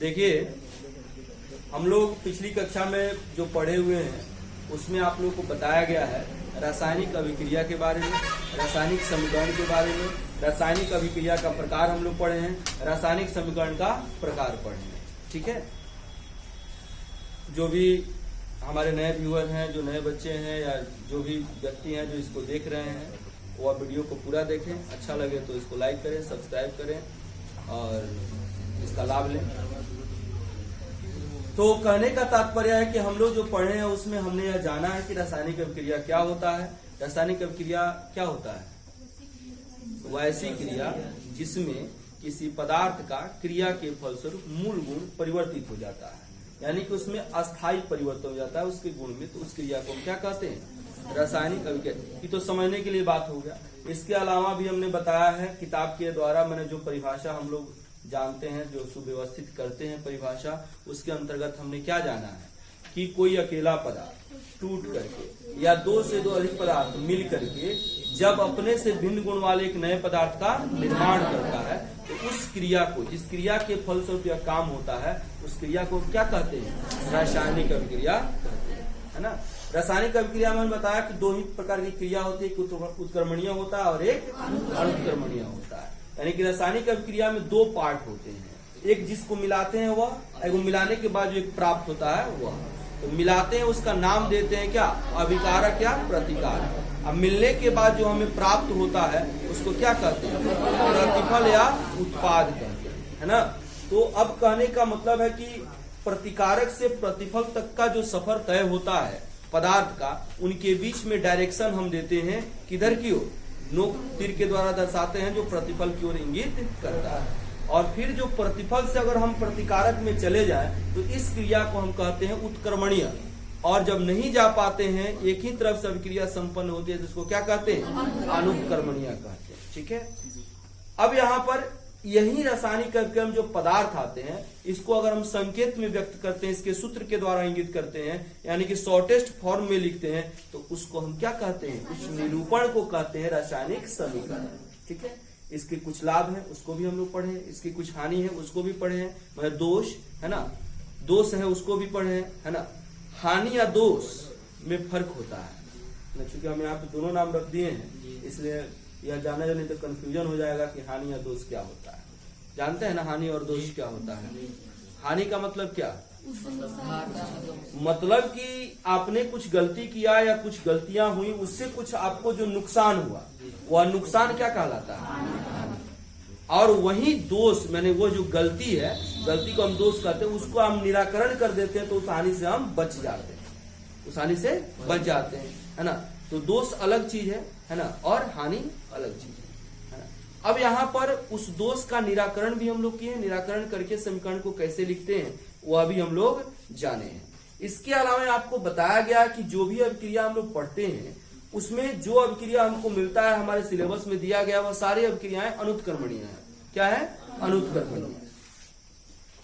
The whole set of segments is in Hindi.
देखिए, हम लोग पिछली कक्षा में जो पढ़े हुए हैं उसमें आप लोग को बताया गया है रासायनिक अभिक्रिया के बारे में, रासायनिक समीकरण के बारे में, रासायनिक अभिक्रिया का प्रकार हम लोग पढ़े हैं, रासायनिक समीकरण का प्रकार पढ़े हैं। ठीक है, जो भी हमारे नए व्यूअर हैं, जो नए बच्चे हैं या जो भी व्यक्ति हैं जो इसको देख रहे हैं, वो आप वीडियो को पूरा देखें। अच्छा लगे तो इसको लाइक करें, सब्सक्राइब करें और इसका लाभ लें। तो कहने का तात्पर्य है कि हम लोग जो पढ़े हैं उसमें हमने यह जाना है कि रासायनिक अभिक्रिया क्या होता है। रासायनिक अभिक्रिया क्या होता है? वैसी क्रिया जिसमें किसी पदार्थ का क्रिया के फलस्वरूप मूल गुण परिवर्तित हो जाता है, यानी कि उसमें अस्थायी परिवर्तन हो जाता है उसके गुण में, तो उस क्रिया को हम क्या कहते हैं? रासायनिक अभिक्रिया। ये तो समझने के लिए बात हो गया। इसके अलावा भी हमने बताया है किताब के द्वारा, मैंने जो परिभाषा हम लोग जानते हैं, जो सुव्यवस्थित करते हैं परिभाषा, उसके अंतर्गत हमने क्या जाना है कि कोई अकेला पदार्थ टूट करके या दो से दो अधिक पदार्थ मिल करके जब अपने से भिन्न गुण वाले एक नए पदार्थ का निर्माण करता है, तो उस क्रिया को, जिस क्रिया के फलस्वरूप यह काम होता है, उस क्रिया को क्या कहते हैं? रासायनिक अभिक्रिया कहते हैं, है ना। रासायनिक अभिक्रिया में हमने बताया कि दो ही प्रकार की क्रिया होती है, एक उत्क्रमणीय होता है और एक अनुत्क्रमणीय होता है। यानी कि रासायनिक अभिक्रिया में दो पार्ट होते हैं, एक जिसको मिलाते हैं वह, एक मिलाने के बाद जो एक प्राप्त होता है वह। तो मिलाते हैं उसका नाम देते हैं क्या? अभिकारक या प्रतिकारक। अब मिलने के बाद जो हमें प्राप्त होता है उसको क्या कहते हैं? प्रतिफल या उत्पाद कहते हैं, है ना। तो अब कहने का मतलब है कि प्रतिकारक से प्रतिफल तक का जो सफर तय होता है पदार्थ का, उनके बीच में डायरेक्शन हम देते हैं किधर की ओर? नोक तीर के द्वारा दर्शाते हैं, जो प्रतिफल की ओर इंगित करता है। और फिर जो प्रतिफल से अगर हम प्रतिकारक में चले जाएं तो इस क्रिया को हम कहते हैं उत्क्रमणीय। और जब नहीं जा पाते हैं, एक ही तरफ से अभिक्रिया संपन्न होती है, तो इसको क्या कहते हैं? अनुत्क्रमणीय कहते हैं। ठीक है, अब यहाँ पर यही रासायनिक अभिक्रिया जो पदार्थ आते हैं, इसको अगर हम संकेत में व्यक्त करते हैं, इसके सूत्र के द्वारा इंगित करते हैं, यानी कि शॉर्टेस्ट फॉर्म में लिखते हैं, तो उसको हम क्या कहते हैं? उस निरूपण को कहते हैं रासायनिक समीकरण। ठीक है, इसके कुछ लाभ है उसको भी हम लोग पढ़े हैं, इसकी कुछ हानि है उसको भी पढ़े हैं, मतलब दोष है ना, दोष है उसको भी पढ़े हैं, है ना। हानि या दोष में फर्क होता है, चूंकि हम यहाँ पे दोनों नाम रख दिए हैं, इसलिए यह जाना नहीं तो कंफ्यूजन हो जाएगा कि हानि या दोष क्या होता है। जानते हैं ना हानि और दोष क्या होता है? हानि का मतलब क्या? मतलब कि आपने कुछ गलती किया या कुछ गलतियां हुई, उससे कुछ आपको जो नुकसान हुआ, वह नुकसान क्या कहलाता है? और वही दोष, मैंने वो जो गलती है, गलती को हम दोष कहते हैं, उसको हम निराकरण कर देते हैं, तो उस हानि से हम बच जाते हैं, उस हानि से बच जाते हैं, है ना। तो दोष अलग चीज है ना, और हानि अलग चीज है ना। अब यहाँ पर उस दोष का निराकरण भी हम लोग किए, निराकरण करके समीकरण को कैसे लिखते हैं वह भी हम लोग जाने हैं। इसके अलावा आपको बताया गया कि जो भी अभिक्रिया हम लोग पढ़ते हैं, उसमें जो अभिक्रिया हमको मिलता है, हमारे सिलेबस में दिया गया, वह सारी अभिक्रियाएं अनुत्क्रमणीय है। क्या है? अनुत्क्रमणीय।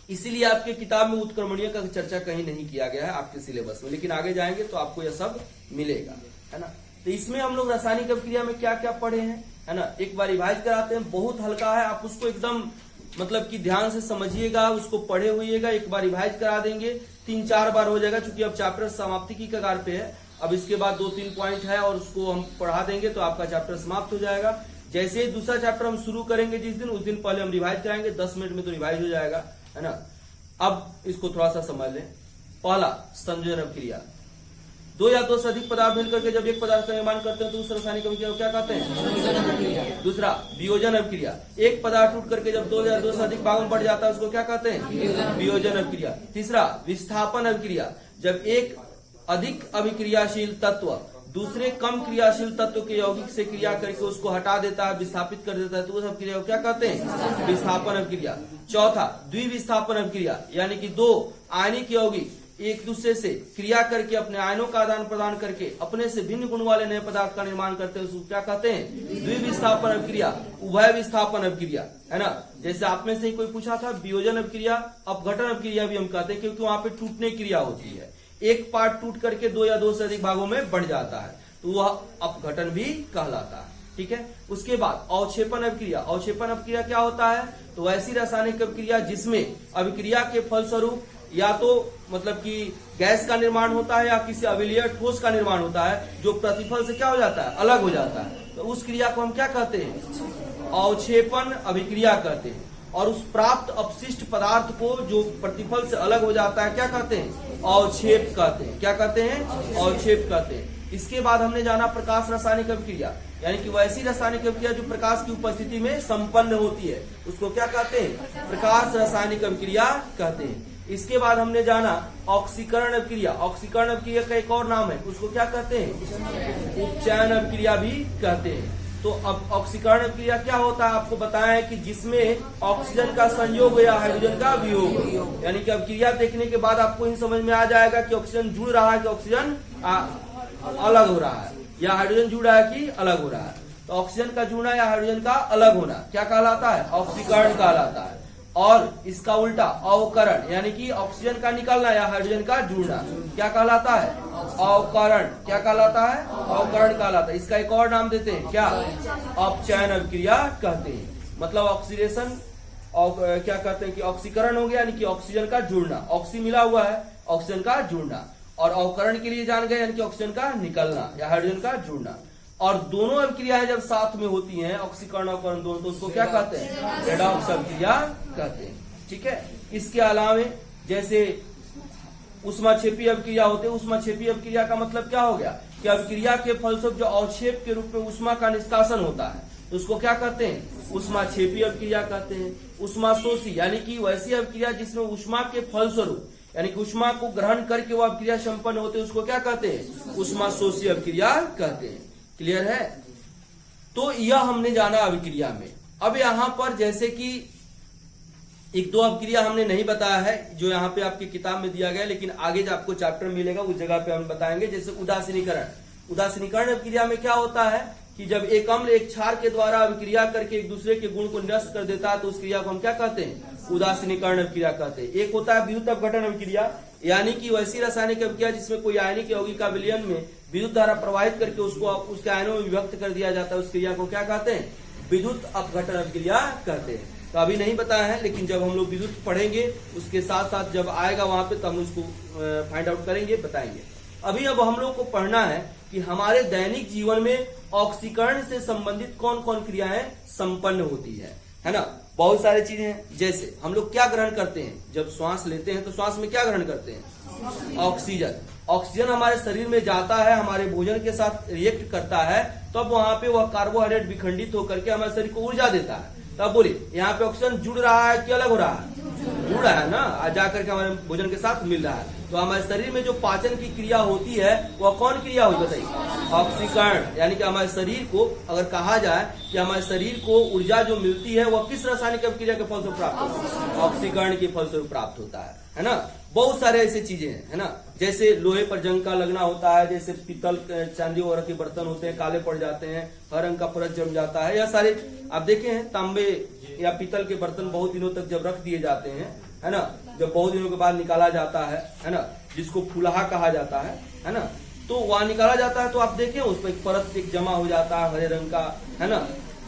इसीलिए आपके किताब में उत्क्रमणीय का चर्चा कहीं नहीं किया गया है आपके सिलेबस में, लेकिन आगे जाएंगे तो आपको यह सब मिलेगा, है ना। तो इसमें हम लोग रासायनिक अभिक्रिया में क्या क्या पढ़े हैं, है ना, एक बार रिवाइज कराते हैं। बहुत हल्का है, आप उसको एकदम मतलब कि ध्यान से समझिएगा, उसको पढ़े हुईएगा, एक बार रिवाइज करा देंगे, 3-4 बार हो जाएगा, क्योंकि अब चैप्टर समाप्ति की कगार पे है। अब इसके बाद 2-3 पॉइंट है और उसको हम पढ़ा देंगे तो आपका चैप्टर समाप्त हो जाएगा। जैसे ही दूसरा चैप्टर हम शुरू करेंगे जिस दिन, उस दिन पहले हम रिवाइज कराएंगे, 10 मिनट में तो रिवाइज हो जाएगा, है ना। अब इसको थोड़ा सा समझ लें। पहला, संयोजन अभिक्रिया। दो या दो से अधिक पदार्थ मिलकर के जब एक पदार्थ का निर्माण करते हैं तो उस रासायनिक अभिक्रिया को क्या कहते हैं? दूसरा, वियोजन अभिक्रिया। एक पदार्थ टूट करके जब दो या दो से अधिक भागों में बढ़ जाता है उसको क्या कहते हैं? वियोजन अभिक्रिया। तीसरा, विस्थापन अभिक्रिया। जब एक अधिक अभिक्रियाशील तत्व दूसरे कम क्रियाशील तत्व के यौगिक से क्रिया करके उसको हटा देता है, विस्थापित कर देता है, तो उस अभिक्रिया को क्या कहते हैं? विस्थापन अभिक्रिया। चौथा, द्विविस्थापन अभिक्रिया, यानी कि दो आयनिक यौगिक एक दूसरे से क्रिया करके अपने आयनों का आदान प्रदान करके अपने से भिन्न गुण वाले नए पदार्थ का निर्माण करते हैं, उसको क्या कहते हैं? द्विविस्थापन अभिक्रिया। उभय विस्थापन अभिक्रिया, है ना। जैसे आप में से ही कोई पूछा था, वियोजन अभिक्रिया, अपघटन अभिक्रिया भी हम कहते हैं, क्योंकि वहां पे टूटने क्रिया होती है, एक पार्ट टूट करके दो या दो से अधिक भागों में बढ़ जाता है, तो वह अपघटन भी कहलाता है। ठीक है। उसके बाद अवक्षेपण अभिक्रिया। अवक्षेपण अभिक्रिया क्या होता है? तो ऐसी रासायनिक अभिक्रिया जिसमें अभिक्रिया के फलस्वरूप या तो मतलब कि गैस का निर्माण होता है या किसी अविलीय ठोस का निर्माण होता है जो प्रतिफल से क्या हो जाता है? अलग हो जाता है। तो उस क्रिया को हम क्या कहते हैं? अवक्षेपण अभिक्रिया कहते हैं। और उस प्राप्त अपशिष्ट पदार्थ को जो प्रतिफल से अलग हो जाता है क्या कहते हैं? अवक्षेप कहते हैं। क्या कहते हैं? अवक्षेप कहते हैं। इसके बाद हमने जाना प्रकाश रासायनिक अभिक्रिया, यानी कि वैसी रासायनिक अभिक्रिया जो प्रकाश की उपस्थिति में संपन्न होती है उसको क्या कहते हैं? प्रकाश रासायनिक अभिक्रिया कहते हैं। इसके बाद हमने जाना ऑक्सीकरण अभिक्रिया। ऑक्सीकरण अभिक्रिया का एक और नाम है, उसको क्या कहते हैं? उपचयन अभिक्रिया भी कहते हैं। तो अब ऑक्सीकरण अभिक्रिया क्या होता है आपको बताया है कि जिसमें ऑक्सीजन का संयोग या हाइड्रोजन का वियोग हो, यानी कि अभिक्रिया देखने के बाद आपको इन समझ में आ जाएगा कि ऑक्सीजन जुड़ रहा है कि ऑक्सीजन अलग हो रहा है, या हाइड्रोजन जुड़ रहा है कि अलग हो रहा है। तो ऑक्सीजन का जुड़ना या हाइड्रोजन का अलग होना क्या कहलाता है? ऑक्सीकरण कहलाता है। और इसका उल्टा अवकरण, यानी कि ऑक्सीजन का निकलना या हाइड्रोजन का जुड़ना क्या कहलाता है? अवकरण। क्या कहलाता है? अवकरण कहलाता है। इसका एक और नाम देते हैं क्या? अपचयन अभिक्रिया कहते हैं। मतलब ऑक्सीडेशन क्या कहते हैं कि ऑक्सीकरण हो गया यानी कि ऑक्सीजन का जुड़ना, ऑक्सी मिला हुआ है, ऑक्सीजन का जुड़ना। और अवकरण के लिए जान गए यानी कि ऑक्सीजन का निकलना या हाइड्रोजन का जुड़ना। और दोनों अभिक्रियाएं जब साथ में होती हैं, ऑक्सीकरण अवकरण दोनों, तो उसको क्या कहते हैं? रेडॉक्स अभिक्रिया कहते हैं। ठीक है। इसके अलावे जैसे ऊष्माक्षेपी अभिक्रिया होते हैं। ऊष्माक्षेपी अभिक्रिया का मतलब क्या हो गया कि अभिक्रिया के फलस्वरूप जो अवक्षेप के रूप में ऊष्मा का निष्कासन होता है तो उसको क्या कहते हैं? ऊष्माक्षेपी अभिक्रिया कहते हैं। ऊष्माशोषी यानी कि वैसी अभिक्रिया जिसमें ऊष्मा के फलस्वरूप यानी कि ऊष्मा को ग्रहण करके वो अभिक्रिया संपन्न होते हैं उसको क्या कहते हैं? ऊष्माशोषी अभिक्रिया कहते हैं। क्लियर है? तो यह हमने जाना अभिक्रिया में। अब यहाँ पर जैसे कि एक दो अभिक्रिया हमने नहीं बताया है जो यहाँ पे आपकी किताब में दिया गया, लेकिन आगे जो आपको चैप्टर मिलेगा उस जगह पे हम बताएंगे। जैसे उदासीनीकरण। उदासीनीकरण अभिक्रिया में क्या होता है कि जब एक अम्ल एक क्षार के द्वारा अभिक्रिया करके एक दूसरे के गुण को निरस्त कर देता है तो उस क्रिया को हम क्या कहते हैं? उदासीनीकरण अभिक्रिया कहते हैं। एक होता है विद्युत अपघटन अभिक्रिया, यानी कि वैसी रासायनिक अभिक्रिया जिसमें कोई आयनिक यौगिक विलयन में विद्युत धारा प्रवाहित करके उसको उसके आयनों में विभक्त कर दिया जाता है, उस क्रिया को क्या कहते हैं? विद्युत अपघटन अभिक्रिया कहते हैं। तो अभी नहीं बताया है, लेकिन जब हम लोग विद्युत पढ़ेंगे उसके साथ साथ जब आएगा वहां पे तब हम उसको फाइंड आउट करेंगे, बताएंगे। अभी अब हम लोग को पढ़ना है कि हमारे दैनिक जीवन में ऑक्सीकरण से संबंधित कौन कौन क्रियाएं संपन्न होती है ना। बहुत सारी चीजें हैं। जैसे हम लोग क्या ग्रहण करते हैं? जब श्वास लेते हैं तो श्वास में क्या ग्रहण करते हैं? ऑक्सीजन। ऑक्सीजन हमारे शरीर में जाता है, हमारे भोजन के साथ रिएक्ट करता है, तब वहां पे वह कार्बोहाइड्रेट विखंडित होकर के हमारे शरीर को ऊर्जा देता है। तब बोलिए यहाँ पे ऑक्सीजन जुड़ रहा है कि अलग हो रहा है? जुड़ रहा है ना, आज जाकर के हमारे भोजन के साथ मिल रहा है। तो हमारे शरीर में जो पाचन की क्रिया होती है वह कौन क्रिया हुई बताइए? ऑक्सीकरण। यानी कि हमारे शरीर को अगर कहा जाए कि हमारे शरीर को ऊर्जा जो मिलती है वह किस रासायनिक अभिक्रिया के फलस्वरूप प्राप्त होता है? ऑक्सीकरण के फलस्वरूप प्राप्त होता है ना। बहुत सारे ऐसे चीजें हैं, है ना। जैसे लोहे पर जंग का लगना होता है, जैसे पीतल चांदी वगैरह के बर्तन होते हैं, काले पड़ जाते हैं, हर रंग का परत जम जाता है। यह सारे आप देखे हैं, तांबे या पीतल के बर्तन बहुत दिनों तक जब रख दिए जाते हैं, है ना, जब बहुत दिनों के बाद निकाला जाता है ना, जिसको फुलहा कहा जाता है ना, तो वहां निकाला जाता है तो आप देखें उस पर एक परत एक जमा हो जाता है हरे रंग का, है ना।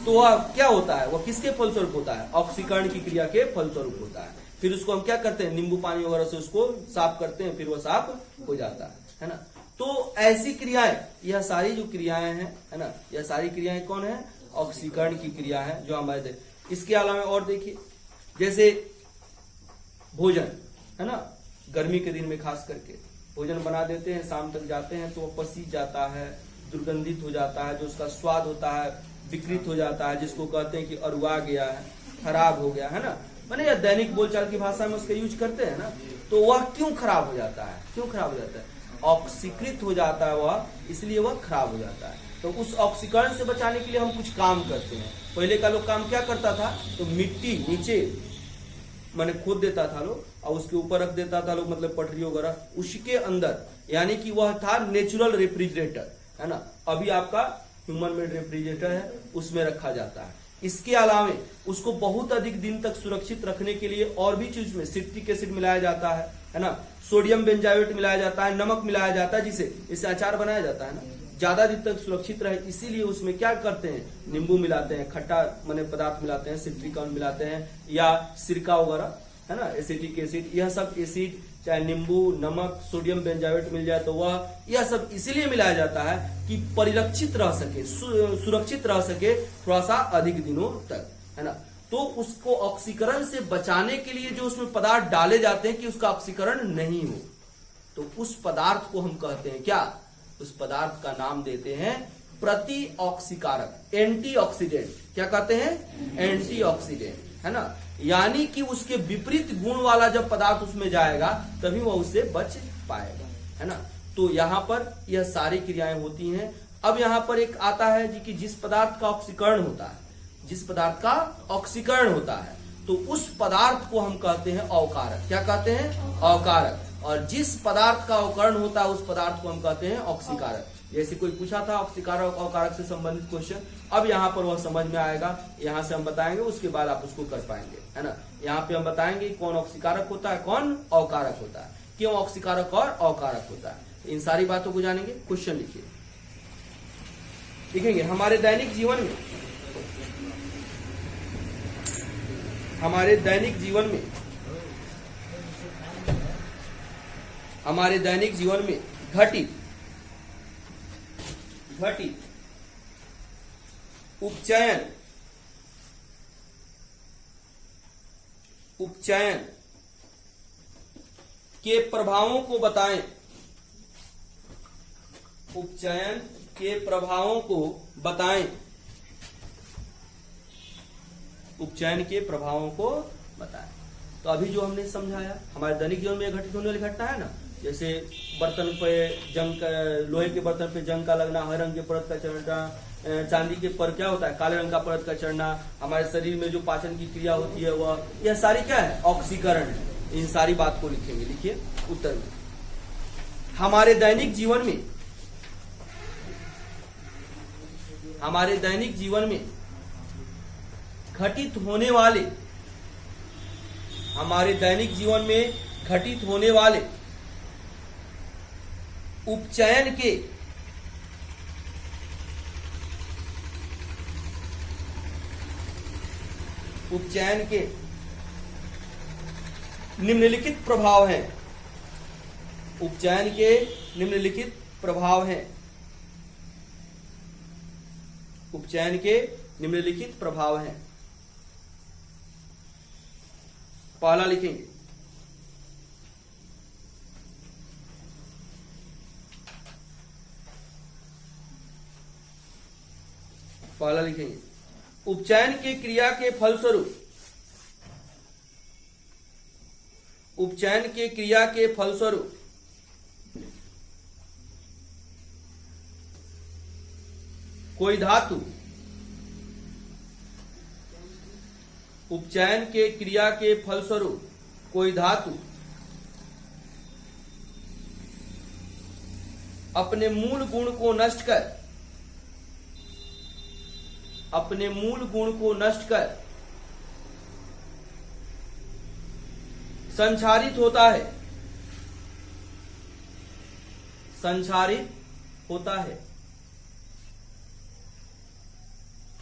तो वह क्या होता है? वह किसके फलस्वरूप होता है? ऑक्सीकरण की क्रिया के फलस्वरूप होता है। फिर उसको हम क्या करते हैं? नींबू पानी वगैरह से उसको साफ करते हैं, फिर वो साफ हो जाता है ना। तो ऐसी क्रियाएं, यह सारी जो क्रियाएं हैं, है ना, यह सारी क्रियाएं कौन है? ऑक्सीकरण की क्रिया है जो हमारे। इसके अलावा और देखिए, जैसे भोजन, है ना, गर्मी के दिन में खास करके भोजन बना देते हैं, शाम तक जाते हैं तो वो पसीज जाता है, दुर्गंधित हो जाता है, जो उसका स्वाद होता है विकृत हो जाता है, जिसको कहते हैं कि अरुआ गया है, खराब हो गया, है ना। मैंने यह दैनिक बोलचाल की भाषा में उसका यूज करते हैं ना। तो वह क्यों खराब हो जाता है? क्यों खराब हो जाता है? ऑक्सीकृत हो जाता है वह, इसलिए वह खराब हो जाता है। तो उस ऑक्सीकरण से बचाने के लिए हम कुछ काम करते हैं। पहले का लोग काम क्या करता था? तो मिट्टी नीचे मैंने खोद देता था लोग और उसके ऊपर रख देता था लोग, मतलब पटरी वगैरह, उसके अंदर, यानी कि वह था नेचुरल रेफ्रिजरेटर, है ना। अभी आपका ह्यूमन मेड रेफ्रिजरेटर है, उसमें रखा जाता है। इसके अलावे उसको बहुत अधिक दिन तक सुरक्षित रखने के लिए और भी चीज में सिट्रिक एसिड मिलाया जाता है ना, सोडियम बेंजाइट मिलाया जाता है, नमक मिलाया जाता है, जिसे इससे अचार बनाया जाता है ना। ज्यादा दिन तक सुरक्षित रहे, इसीलिए उसमें क्या करते हैं, नींबू मिलाते हैं, खट्टा माने पदार्थ मिलाते हैं, सिट्रिक एसिड मिलाते हैं या सिरका वगैरह, है ना, एसिटिक एसिड, यह सब एसिड, चाहे नींबू, नमक, सोडियम बेंजाइट मिल जाए तो वह, यह सब इसीलिए मिलाया जाता है कि परिरक्षित रह सके, सुरक्षित रह सके थोड़ा सा अधिक दिनों तक, है ना। तो उसको ऑक्सीकरण से बचाने के लिए जो उसमें पदार्थ डाले जाते हैं कि उसका ऑक्सीकरण नहीं हो, तो उस पदार्थ को हम कहते हैं क्या, उस पदार्थ का नाम देते हैं प्रति ऑक्सीकारक, एंटीऑक्सीडेंट। क्या कहते हैं, एंटीऑक्सीडेंट, है ना। यानी कि उसके विपरीत गुण वाला जब पदार्थ उसमें जाएगा तभी वह उससे बच पाएगा, है ना। तो यहां पर यह सारी क्रियाएं होती हैं। अब यहां पर एक आता है जी कि जिस पदार्थ का ऑक्सीकरण होता है, जिस पदार्थ का ऑक्सीकरण होता है तो उस पदार्थ को हम कहते हैं अवकारक। क्या कहते हैं, अवकारक। और जिस पदार्थ का अवकरण होता है उस पदार्थ को हम कहते हैं ऑक्सीकारक। जैसे कोई पूछा था ऑक्सीकारक अवकारक से संबंधित क्वेश्चन, अब यहाँ पर वह समझ में आएगा, यहाँ से हम बताएंगे, उसके बाद आप उसको कर पाएंगे, है ना। यहाँ पे हम बताएंगे कौन ऑक्सीकारक होता है, कौन अवकारक होता है, क्यों ऑक्सीकारक और अवकारक होता है। इन सारी बातों को जानेंगे। क्वेश्चन लिखिए, लिखेंगे हमारे दैनिक जीवन में, हमारे दैनिक जीवन में, हमारे दैनिक जीवन में घटित उपचयन के प्रभावों को बताएं, उपचयन के प्रभावों को बताएं, उपचयन के प्रभावों को बताएं। तो अभी जो हमने समझाया हमारे दैनिक जीवन में घटित होने वाली घटना है ना, जैसे बर्तन पे जंग, लोहे के बर्तन पे जंग का लगना, हरे रंग के परत का चढ़ना, चांदी के पर क्या होता है, काले रंग का परत का चढ़ना, हमारे शरीर में जो पाचन की क्रिया होती है वह, यह सारी क्या है, ऑक्सीकरण है। इन सारी बात को लिखेंगे। लिखिए उत्तर में, हमारे दैनिक जीवन में, हमारे दैनिक जीवन में घटित होने वाले, हमारे दैनिक जीवन में घटित होने वाले उपचयन के निम्नलिखित प्रभाव हैं, उपचयन के निम्नलिखित प्रभाव हैं, उपचयन के निम्नलिखित प्रभाव हैं। पहला लिखेंगे, पहला लिखेंगे उपचयन की क्रिया के फलस्वरूप, उपचयन के क्रिया के फलस्वरूप कोई धातु, उपचयन के क्रिया के फलस्वरूप कोई धातु अपने मूल गुण को नष्ट कर, अपने मूल गुण को नष्ट कर संक्षारित होता है, संक्षारित होता है,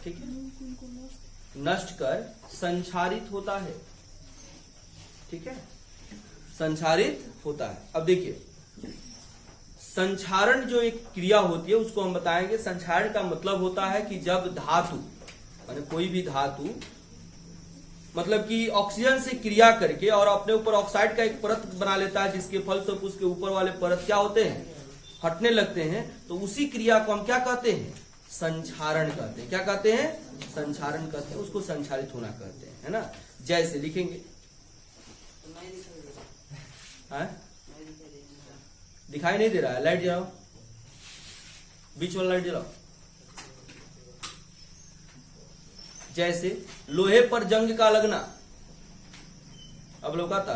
ठीक है, नष्ट कर संक्षारित होता है, ठीक है, संक्षारित होता है। अब देखिए संक्षारण जो एक क्रिया होती है उसको हम बताएंगे। संक्षारण का मतलब होता है कि जब धातु माने कोई भी धातु मतलब कि ऑक्सीजन से क्रिया करके और अपने ऊपर ऑक्साइड का एक परत बना लेता है, जिसके फलस्वरूप उसके ऊपर वाले परत क्या होते हैं, हटने लगते हैं, तो उसी क्रिया को हम क्या कहते हैं, संक्षारण कहते हैं। क्या कहते हैं, संक्षारण कहते हैं, उसको संक्षारित होना कहते हैं, है ना। जैसे लिखेंगे, दिखाई नहीं दे रहा है, लाइट जलाओ, बीच वाला लाइट जलाओ। जैसे लोहे पर जंग का लगना, अब लोग आता,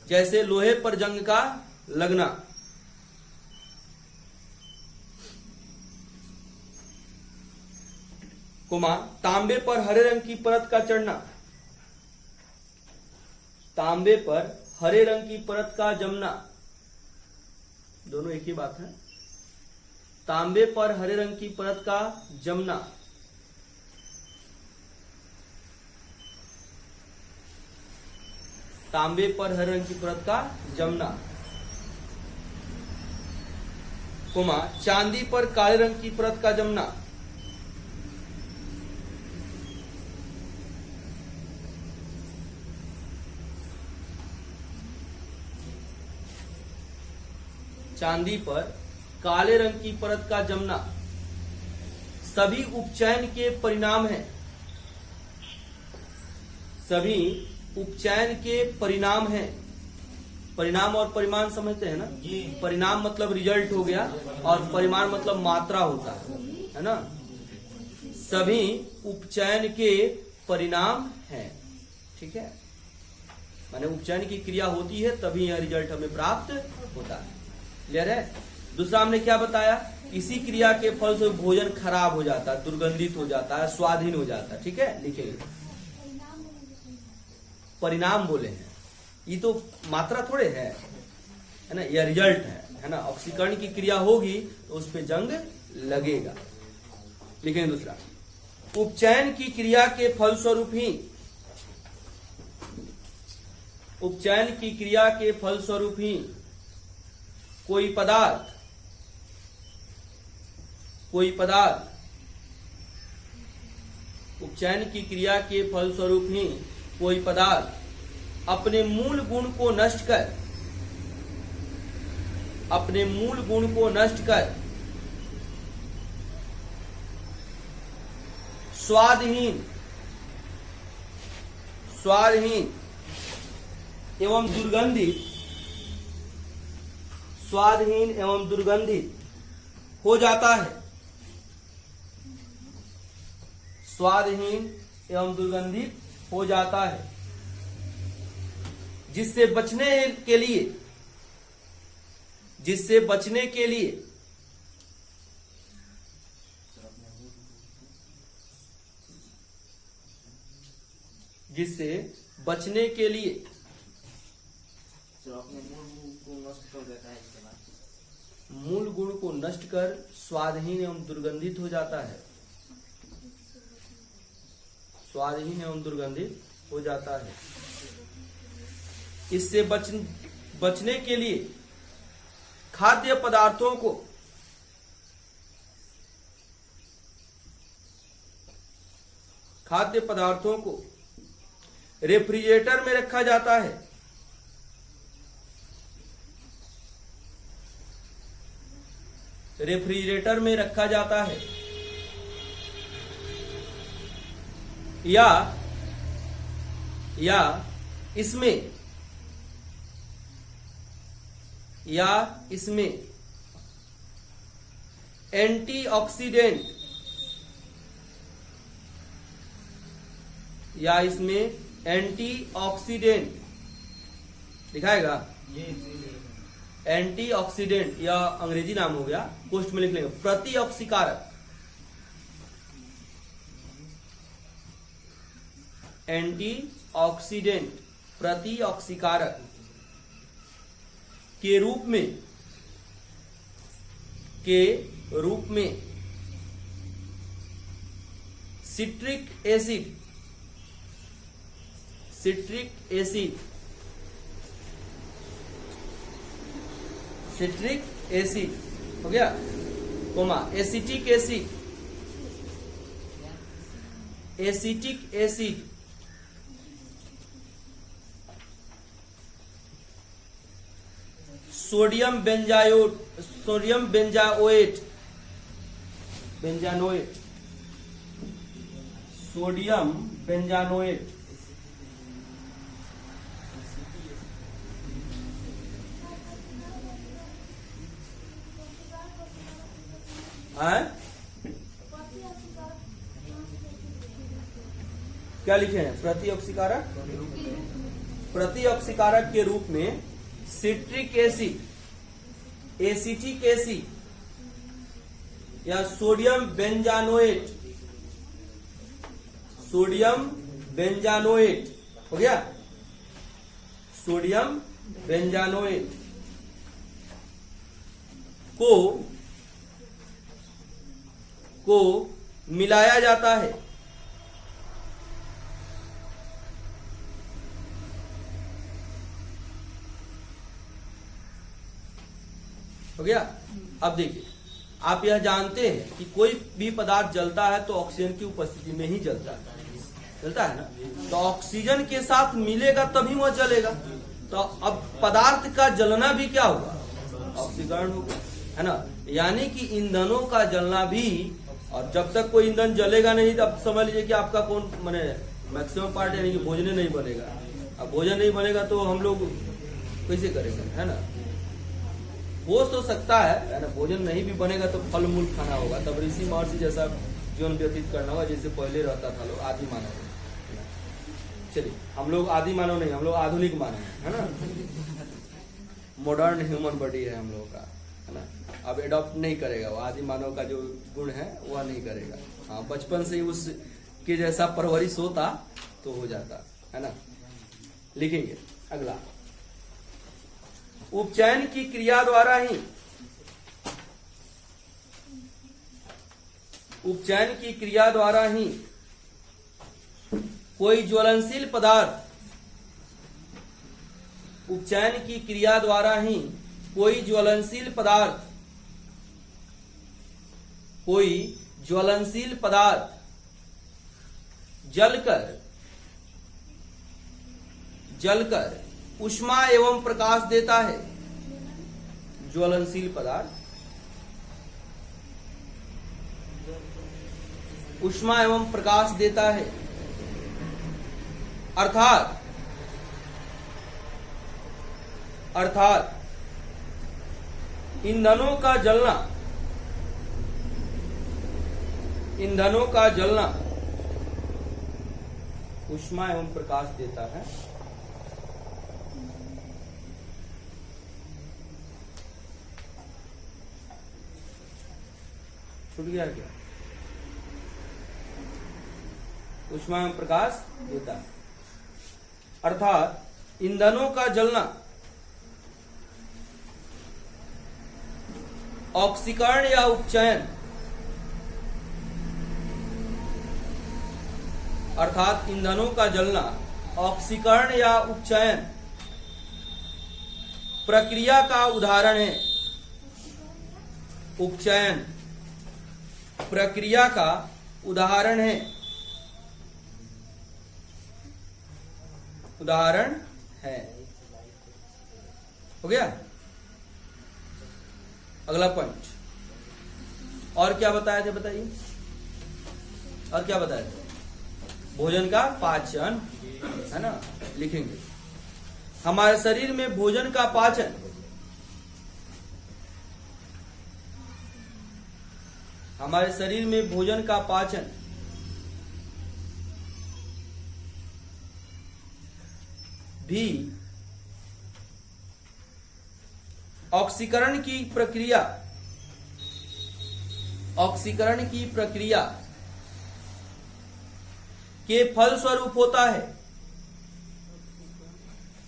जैसे लोहे पर जंग का लगना, कोमा तांबे पर हरे रंग की परत का चढ़ना, तांबे पर हरे रंग की परत का जमना, दोनों एक ही बात है। तांबे पर हरे रंग की परत का जमना। तांबे पर हरे रंग की परत का जमना, कोमा चांदी पर काले रंग की परत का जमना। चांदी पर काले रंग की परत का जमना सभी उपचयन के परिणाम है। सभी उपचयन के परिणाम है। परिणाम और परिमाण समझते हैं ना जी। परिणाम मतलब रिजल्ट हो गया और परिमाण मतलब मात्रा होता है ना। सभी उपचयन के परिणाम है, ठीक है। माने उपचयन की क्रिया होती है तभी यह रिजल्ट हमें प्राप्त होता है। क्लियर है। दूसरा हमने क्या बताया, इसी क्रिया के फल से भोजन खराब हो जाता है, दुर्गंधित हो जाता है, स्वादहीन हो जाता है, ठीक है। लिखिए परिणाम बोले हैं, ये तो मात्रा थोड़े है ना, यह रिजल्ट है ना। ऑक्सीकरण की क्रिया होगी तो उस पे जंग लगेगा। लिखेंगे दूसरा, उपचयन की क्रिया के फलस्वरूप ही, उपचयन की क्रिया के फलस्वरूप ही कोई पदार्थ उपचयन की क्रिया के फलस्वरूप ही कोई पदार्थ अपने मूल गुण को नष्ट कर स्वादहीन एवं दुर्गंधित हो जाता है। स्वादहीन एवं दुर्गंधित हो जाता है, जिससे बचने के लिए जिससे बचने के लिए मूल गुण को नष्ट कर स्वादहीन एवं दुर्गंधित हो जाता है। स्वादहीन एवं दुर्गंधित हो जाता है। इससे बचने के लिए खाद्य पदार्थों को रेफ्रिजरेटर में रखा जाता है। रेफ्रिजरेटर में रखा जाता है या इसमें एंटीऑक्सीडेंट दिखाएगा। एंटीऑक्सीडेंट या अंग्रेजी नाम हो गया, पोस्ट में लिख लेंगे प्रतिऑक्सीकारक। एंटीऑक्सीडेंट प्रतिऑक्सीकारक के रूप में सिट्रिक एसिड हो गया, कोमा एसिटिक एसिड सोडियम बेंजानोएट क्या लिखे हैं, प्रतिऑक्सीकारक के रूप में सिट्रिक एसिटिक एसिड या सोडियम बेंजानोएट हो गया। सोडियम बेंजानोएट को मिलाया जाता है। हो गया। अब देखिए, आप यह जानते हैं कि कोई भी पदार्थ जलता है तो ऑक्सीजन की उपस्थिति में ही जलता है ना। तो ऑक्सीजन के साथ मिलेगा तभी वह जलेगा। तो अब पदार्थ का जलना भी क्या होगा, ऑक्सीकरण होगा, है ना। यानी कि ईंधनों का जलना भी, और जब तक कोई ईंधन जलेगा नहीं तब समझ लीजिए कि आपका कौन माने मैक्सिमम पार्ट यानी कि भोजन नहीं बनेगा। अब भोजन नहीं बनेगा तो हम लोग कैसे करेंगे, है ना। हो तो सकता है ना, भोजन नहीं भी बनेगा तो फल मूल खाना होगा, तब ऋषि महर्षि जैसा जीवन व्यतीत करना होगा जैसे पहले रहता था लोग, आदि मानव। चलिए, हम लोग आदि मानव नहीं, हम लोग आधुनिक मानव है ना। मॉडर्न ह्यूमन बॉडी है हम लोगों का, है ना। अब एडॉप्ट नहीं करेगा, वो आदि मानव का जो गुण है वह नहीं करेगा। हाँ, बचपन से ही उसके जैसा परवरिश होता तो हो जाता, है ना। लिखेंगे अगला, उपचयन की क्रिया द्वारा ही, उपचयन की क्रिया द्वारा ही कोई ज्वलनशील पदार्थ, उपचयन की क्रिया द्वारा ही कोई ज्वलनशील पदार्थ, कोई ज्वलनशील पदार्थ जलकर ऊष्मा एवं प्रकाश देता है। ज्वलनशील पदार्थ ऊष्मा एवं प्रकाश देता है, अर्थात ईंधनों का जलना ऊष्मा एवं प्रकाश देता है। छूट गया क्या, ऊष्मा एवं प्रकाश देता है, अर्थात ईंधनों का जलना ऑक्सीकरण या उपचयन, अर्थात ईंधनों का जलना ऑक्सीकरण या उपचयन प्रक्रिया का उदाहरण है। उपचयन प्रक्रिया का उदाहरण है, उदाहरण है। हो गया। अगला पॉइंट, और क्या बताए थे, बताइए, और क्या बताए थे। भोजन का पाचन, है ना। लिखेंगे, हमारे शरीर में भोजन का पाचन, हमारे शरीर में भोजन का पाचन भी ऑक्सीकरण की प्रक्रिया के फलस्वरूप होता है।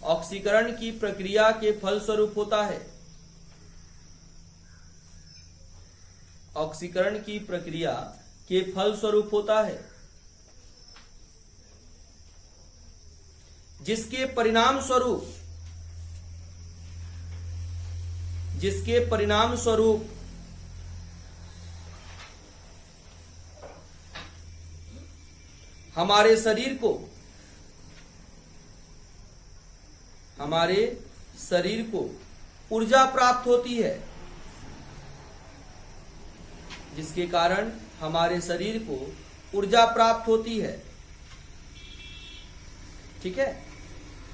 ऑक्सीकरण की प्रक्रिया के फलस्वरूप होता है। ऑक्सीकरण की प्रक्रिया के फलस्वरूप होता है, जिसके परिणाम स्वरूप हमारे शरीर को ऊर्जा प्राप्त होती है, जिसके कारण हमारे शरीर को ऊर्जा प्राप्त होती है। ठीक है।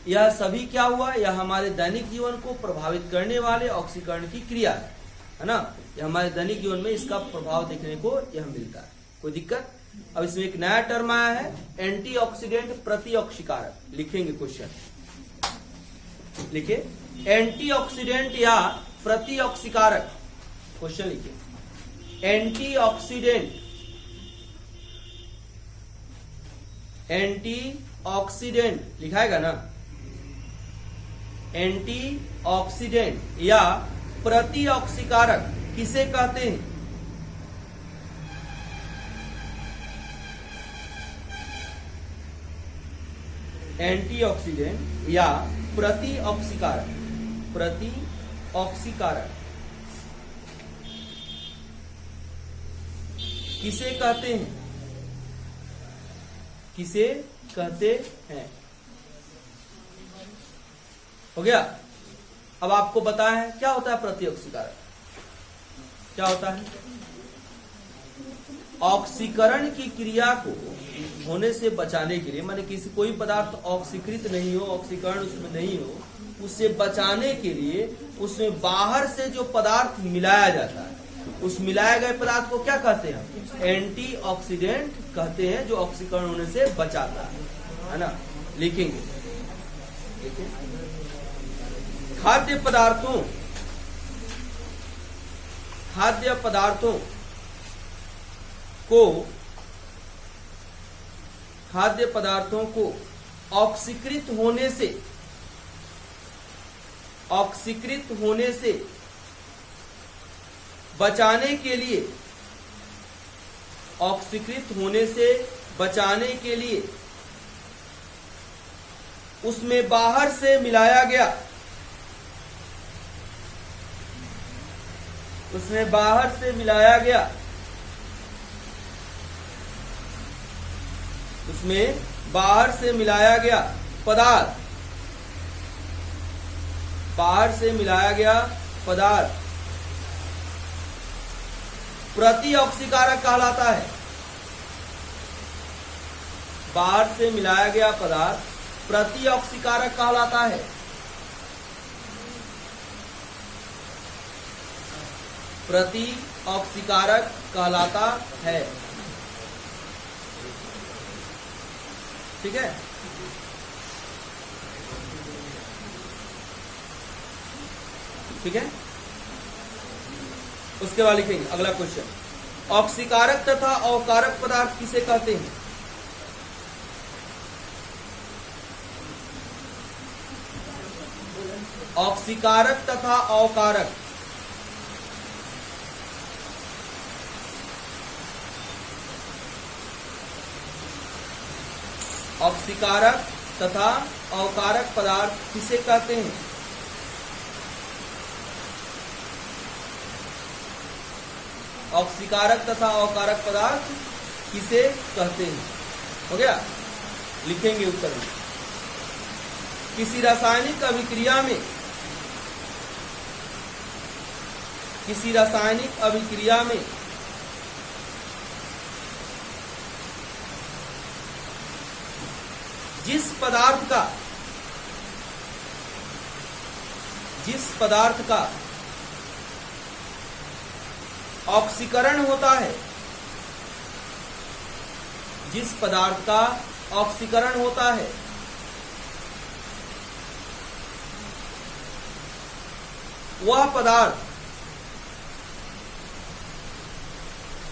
यह सभी क्या हुआ, यह हमारे दैनिक जीवन को प्रभावित करने वाले ऑक्सीकरण की क्रिया है ना। यह हमारे दैनिक जीवन में इसका प्रभाव देखने को यह मिलता है। कोई दिक्कत। अब इसमें एक नया टर्म आया है, एंटीऑक्सीडेंट प्रतिऑक्सीकारक। लिखेंगे क्वेश्चन, लिखे एंटीऑक्सीडेंट या प्रतिऑक्सीकारक। क्वेश्चन लिखिए, एंटीऑक्सीडेंट लिखाएगा ना, एंटीऑक्सीडेंट या प्रतिऑक्सीकारक किसे कहते हैं? एंटीऑक्सीडेंट या प्रतिऑक्सीकारक। प्रतिऑक्सीकारक किसे कहते हैं? किसे कहते हैं? हो गया। अब आपको पता है क्या होता है प्रतिऑक्सीकारक? क्या होता है? ऑक्सीकरण की क्रिया को होने से बचाने के लिए, माने किसी कोई पदार्थ ऑक्सीकृत नहीं हो, ऑक्सीकरण उसमें नहीं हो, उससे बचाने के लिए उसमें बाहर से जो पदार्थ मिलाया जाता है, उस मिलाए गए पदार्थ को क्या कहते हैं? एंटीऑक्सीडेंट कहते हैं, जो ऑक्सीकरण होने से बचाता है ना। लिखेंगे, खाद्य पदार्थों को ऑक्सीकृत होने से बचाने के लिए उसमें बाहर से मिलाया गया पदार्थ प्रतिऑक्सीकारक कहलाता है। बाहर से मिलाया गया पदार्थ प्रतिऑक्सीकारक कहलाता है। प्रतिऑक्सीकारक कहलाता है। ठीक है। ठीक है, उसके बाद लिखेंगे अगला क्वेश्चन, ऑक्सीकारक तथा अवकारक पदार्थ किसे कहते हैं? ऑक्सीकारक तथा अवकारक पदार्थ किसे कहते हैं? ऑक्सीकारक तथा अवकारक पदार्थ किसे कहते हैं? हो गया। लिखेंगे उत्तर में, किसी रासायनिक अभिक्रिया में जिस पदार्थ का ऑक्सीकरण होता है, वह पदार्थ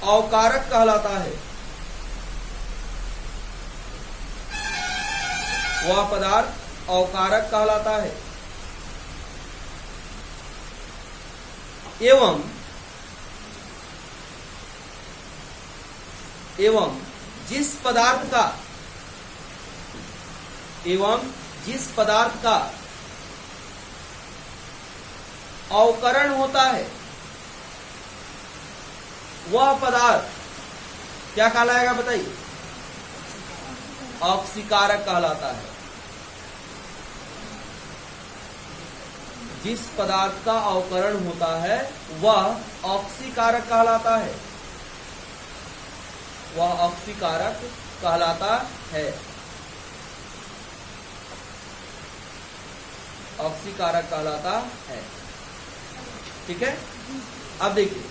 अवकारक कहलाता है। एवं जिस पदार्थ का अवकरण होता है, वह पदार्थ क्या कहलाएगा बताइए? ऑक्सीकारक कहलाता है। जिस पदार्थ का अवकरण होता है वह ऑक्सीकारक कहलाता है। ठीक है। अब देखिए,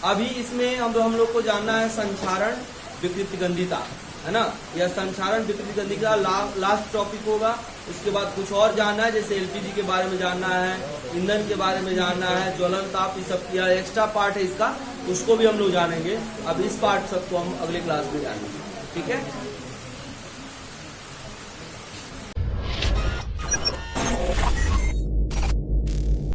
अभी इसमें हम लोग को जानना है संक्षारण विकृतिगंधिता, है ना। यह संक्षारण विकृतिगंधिता लास्ट टॉपिक होगा। उसके बाद कुछ और जानना है, जैसे एलपीजी के बारे में जानना है, ईंधन के बारे में जानना है, ज्वलन ताप, ये सब यह एक्स्ट्रा पार्ट है इसका, उसको भी हम लोग जानेंगे। अब इस पार्ट सबको हम अगले क्लास में जानेंगे। ठीक है।